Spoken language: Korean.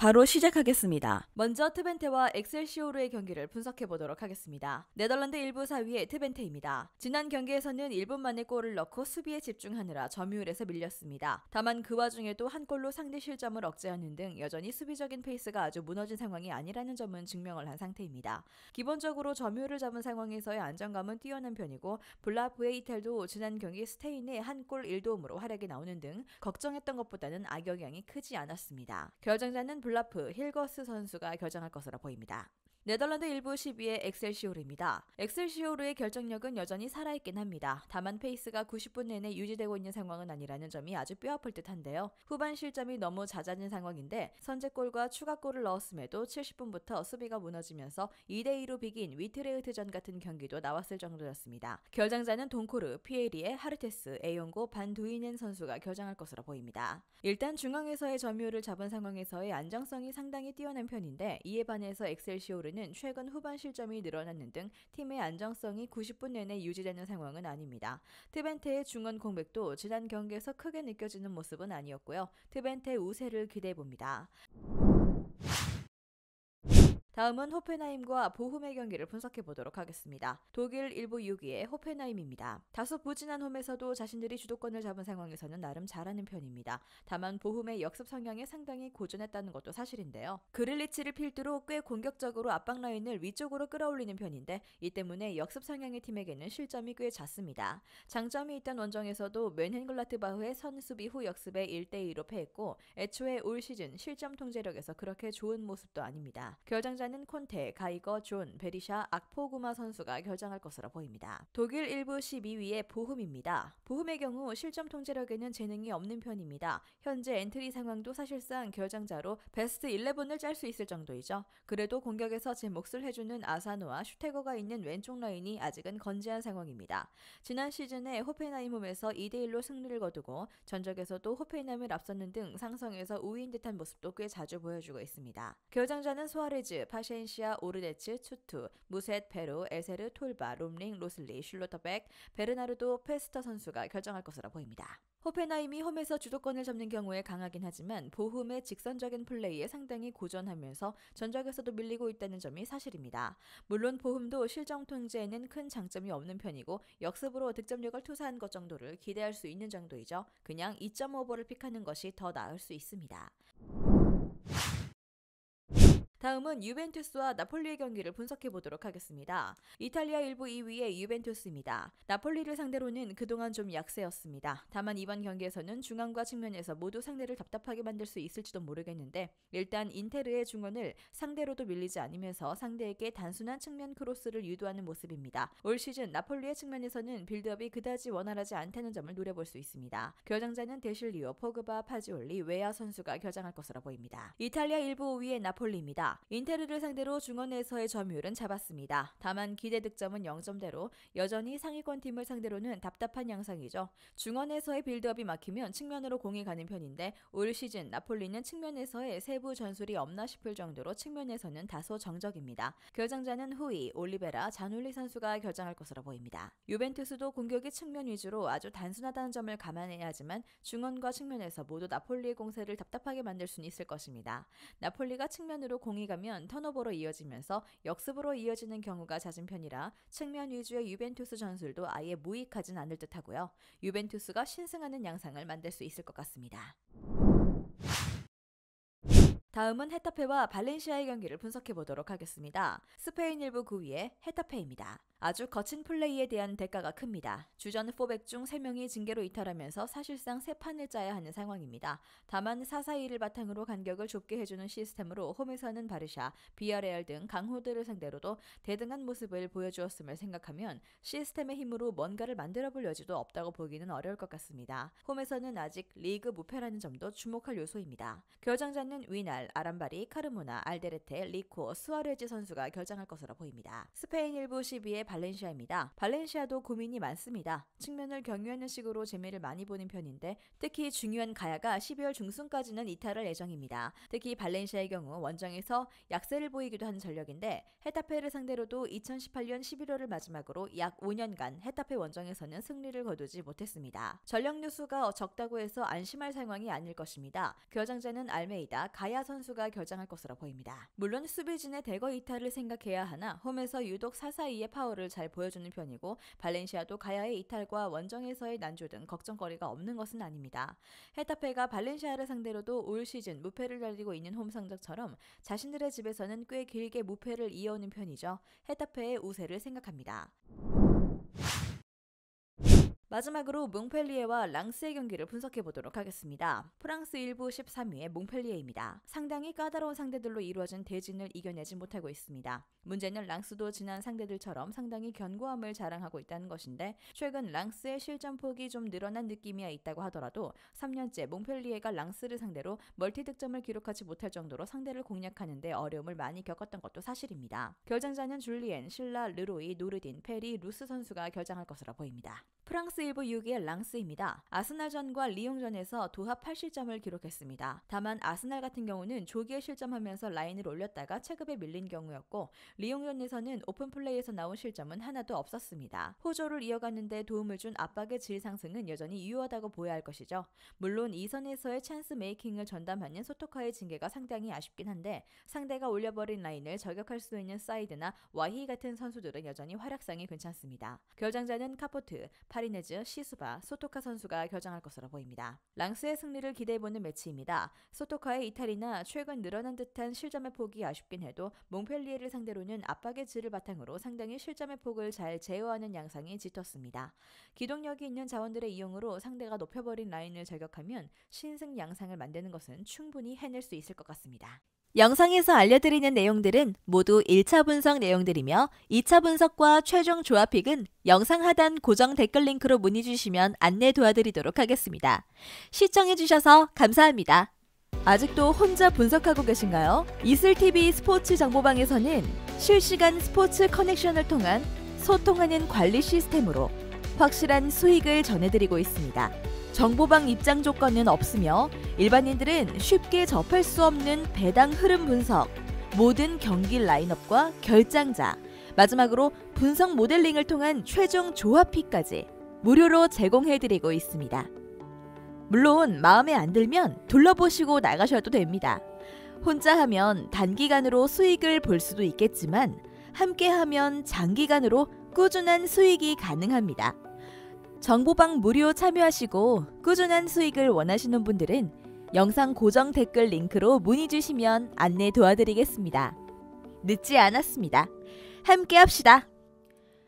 바로 시작하겠습니다. 먼저 트벤테와 엑셀시오르의 경기를 분석해보도록 하겠습니다. 네덜란드 1부 4위의 트벤테입니다. 지난 경기에서는 1분 만에 골을 넣고 수비에 집중하느라 점유율에서 밀렸습니다. 다만 그 와중에도 한 골로 상대 실점을 억제하는 등 여전히 수비적인 페이스가 아주 무너진 상황이 아니라는 점은 증명을 한 상태입니다. 기본적으로 점유율을 잡은 상황에서의 안정감은 뛰어난 편이고 블라프의 이탈도 지난 경기 스테인의 한 골 1도움으로 활약이 나오는 등 걱정했던 것보다는 악영향이 크지 않았습니다. 결정자는 블라프 힐거스 선수가 결정할 것으로 보입니다. 네덜란드 1부 12위의 엑셀시오르입니다. 엑셀시오르의 결정력은 여전히 살아있긴 합니다. 다만 페이스가 90분 내내 유지되고 있는 상황은 아니라는 점이 아주 뼈아플 듯한데요. 후반 실점이 너무 잦아진 상황인데 선제골과 추가골을 넣었음에도 70분부터 수비가 무너지면서 2대2로 비긴 위트레흐트전 같은 경기도 나왔을 정도였습니다. 결정자는 돈코르, 피에리에, 하르테스, 에용고, 반두이넨 선수가 결정할 것으로 보입니다. 일단 중앙에서의 점유율을 잡은 상황에서의 안정성이 상당히 뛰어난 편인데 이에 반해서 엑셀시오르는 최근 후반 실점이 늘어나는 등 팀의 안정성이 90분 내내 유지되는 상황은 아닙니다. 트벤테의 중원 공백도 지난 경기에서 크게 느껴지는 모습은 아니었고요. 트벤테 우세를 기대해봅니다. 다음은 호펜하임과 보훔의 경기를 분석해보도록 하겠습니다. 독일 1부 6위의 호펜하임입니다. 다소 부진한 홈에서도 자신들이 주도권을 잡은 상황에서는 나름 잘하는 편입니다. 다만 보훔의 역습 성향에 상당히 고전했다는 것도 사실인데요. 그릴리치를 필두로 꽤 공격적으로 압박 라인을 위쪽으로 끌어올리는 편인데 이 때문에 역습 성향의 팀에게는 실점이 꽤 잦습니다. 장점이 있던 원정에서도 멘헨글라트바흐의 선수비 후 역습에 1대2로 패했고 애초에 올 시즌 실점 통제력에서 그렇게 좋은 모습도 아닙니다. 결정자는 콘테, 가이거, 존, 베리샤, 악포구마 선수가 결정할 것으로 보입니다. 독일 1부 12위의 보훔입니다. 보훔의 경우 실점 통제력에는 재능이 없는 편입니다. 현재 엔트리 상황도 사실상 결정자로 베스트 11을 짤 수 있을 정도이죠. 그래도 공격에서 제 몫을 해주는 아사노와 슈테거가 있는 왼쪽 라인이 아직은 건재한 상황입니다. 지난 시즌에 호펜하임 홈에서 2대1로 승리를 거두고 전적에서도 호펜하임을 앞섰는 등 상성에서 우위인 듯한 모습도 꽤 자주 보여주고 있습니다. 결정자는 소아레즈, 파셴시아, 오르데츠, 추투, 무셋, 페루, 에세르, 톨바, 롬링, 로슬리, 슐로터백, 베르나르도, 페스터 선수가 결정할 것으로 보입니다. 호펜하임이 홈에서 주도권을 잡는 경우에 강하긴 하지만 보훔의 직선적인 플레이에 상당히 고전하면서 전적에서도 밀리고 있다는 점이 사실입니다. 물론 보훔도 실점 통제에는 큰 장점이 없는 편이고 역습으로 득점력을 투사한 것 정도를 기대할 수 있는 정도이죠. 그냥 2.5버를 픽하는 것이 더 나을 수 있습니다. 다음은 유벤투스와 나폴리의 경기를 분석해보도록 하겠습니다. 이탈리아 1부 2위의 유벤투스입니다. 나폴리를 상대로는 그동안 좀 약세였습니다. 다만 이번 경기에서는 중앙과 측면에서 모두 상대를 답답하게 만들 수 있을지도 모르겠는데 일단 인테르의 중원을 상대로도 밀리지 않으면서 상대에게 단순한 측면 크로스를 유도하는 모습입니다. 올 시즌 나폴리의 측면에서는 빌드업이 그다지 원활하지 않다는 점을 노려볼 수 있습니다. 결정자는 데실리오, 포그바, 파지올리, 웨아 선수가 결정할 것으로 보입니다. 이탈리아 1부 5위의 나폴리입니다. 인테르를 상대로 중원에서의 점유율은 잡았습니다. 다만 기대 득점은 0점대로 여전히 상위권 팀을 상대로는 답답한 양상이죠. 중원에서의 빌드업이 막히면 측면으로 공이 가는 편인데 올 시즌 나폴리는 측면에서의 세부 전술이 없나 싶을 정도로 측면에서는 다소 정적입니다. 결정자는 후이, 올리베라, 자눌리 선수가 결정할 것으로 보입니다. 유벤투스도 공격이 측면 위주로 아주 단순하다는 점을 감안해야 하지만 중원과 측면에서 모두 나폴리의 공세를 답답하게 만들 수는 있을 것입니다. 나폴리가 측면으로 공이 가면 턴오버로 이어지면서 역습으로 이어지는 경우가 잦은 편이라 측면 위주의 유벤투스 전술도 아예 무익하진 않을 듯하고요. 유벤투스가 신승하는 양상을 만들 수 있을 것 같습니다. 다음은 헤타페와 발렌시아의 경기를 분석해보도록 하겠습니다. 스페인 1부 9위의 헤타페입니다. 아주 거친 플레이에 대한 대가가 큽니다. 주전 4백 중 3명이 징계로 이탈하면서 사실상 3판을 짜야 하는 상황입니다. 다만 4-4-2를 바탕으로 간격을 좁게 해주는 시스템으로 홈에서는 바르샤, 비아레알 등 강호들을 상대로도 대등한 모습을 보여주었음을 생각하면 시스템의 힘으로 뭔가를 만들어볼 여지도 없다고 보기는 어려울 것 같습니다. 홈에서는 아직 리그 무패라는 점도 주목할 요소입니다. 결정자는 위날, 아람바리, 카르모나, 알데르테, 리코, 수아레즈 선수가 결정할 것으로 보입니다. 스페인 1부 12위의 발렌시아입니다. 발렌시아도 고민이 많습니다. 측면을 경유하는 식으로 재미를 많이 보는 편인데 특히 중요한 가야가 12월 중순까지는 이탈할 예정입니다. 특히 발렌시아의 경우 원정에서 약세를 보이기도 하는 전력인데 헤타페를 상대로도 2018년 11월을 마지막으로 약 5년간 헤타페 원정에서는 승리를 거두지 못했습니다. 전력 누수가 적다고 해서 안심할 상황이 아닐 것입니다. 결정자는 알메이다, 가야 선수 선수가 결장할 것으로 보입니다. 물론 수비진의 대거 이탈을 생각해야 하나 홈에서 유독 사사이의 파워를 잘 보여주는 편이고 발렌시아도 가야의 이탈과 원정에서의 난조 등 걱정거리가 없는 것은 아닙니다. 헤타페가 발렌시아를 상대로도 올 시즌 무패를 달리고 있는 홈 성적처럼 자신들의 집에서는 꽤 길게 무패를 이어오는 편이죠. 헤타페의 우세를 생각합니다. 마지막으로 몽펠리에와 랑스의 경기를 분석해보도록 하겠습니다. 프랑스 1부 13위의 몽펠리에입니다. 상당히 까다로운 상대들로 이루어진 대진을 이겨내지 못하고 있습니다. 문제는 랑스도 지난 상대들처럼 상당히 견고함을 자랑하고 있다는 것인데 최근 랑스의 실점폭이 좀 늘어난 느낌이 있다고 하더라도 3년째 몽펠리에가 랑스를 상대로 멀티 득점을 기록하지 못할 정도로 상대를 공략하는 데 어려움을 많이 겪었던 것도 사실입니다. 결장자는 줄리엔, 실라, 르로이, 노르딘, 페리, 루스 선수가 결장할 것으로 보입니다. 프랑스 1부 6위의 랑스입니다. 아스날전과 리옹전에서 도합 8실점을 기록했습니다. 다만 아스날 같은 경우는 조기에 실점하면서 라인을 올렸다가 체급에 밀린 경우였고 리옹전에서는 오픈플레이에서 나온 실점은 하나도 없었습니다. 호조를 이어가는데 도움을 준 압박의 질 상승은 여전히 유효하다고 보여야 할 것이죠. 물론 2선에서의 찬스 메이킹을 전담하는 소토카의 징계가 상당히 아쉽긴 한데 상대가 올려버린 라인을 저격할 수 있는 사이드나 와히 같은 선수들은 여전히 활약상이 괜찮습니다. 결장자는 카포트, 파리네즈, 시수바, 소토카 선수가 결장할 것으로 보입니다. 랑스의 승리를 기대해보는 매치입니다. 소토카의 이탈이나 최근 늘어난 듯한 실점의 폭이 아쉽긴 해도 몽펠리에를 상대로는 압박의 질을 바탕으로 상당히 실점의 폭을 잘 제어하는 양상이 짙었습니다. 기동력이 있는 자원들의 이용으로 상대가 높여버린 라인을 저격하면 신승 양상을 만드는 것은 충분히 해낼 수 있을 것 같습니다. 영상에서 알려드리는 내용들은 모두 1차 분석 내용들이며 2차 분석과 최종 조합픽은 영상 하단 고정 댓글 링크로 문의 주시면 안내 도와드리도록 하겠습니다. 시청해주셔서 감사합니다. 아직도 혼자 분석하고 계신가요? 이슬TV 스포츠 정보방에서는 실시간 스포츠 커넥션을 통한 소통하는 관리 시스템으로 확실한 수익을 전해드리고 있습니다. 정보방 입장 조건은 없으며 일반인들은 쉽게 접할 수 없는 배당 흐름 분석, 모든 경기 라인업과 결장자, 마지막으로 분석 모델링을 통한 최종 조합픽까지 무료로 제공해드리고 있습니다. 물론 마음에 안 들면 둘러보시고 나가셔도 됩니다. 혼자 하면 단기간으로 수익을 볼 수도 있겠지만 함께하면 장기간으로 꾸준한 수익이 가능합니다. 정보방 무료 참여하시고 꾸준한 수익을 원하시는 분들은 영상 고정 댓글 링크로 문의 주시면 안내 도와드리겠습니다. 늦지 않았습니다. 함께 합시다.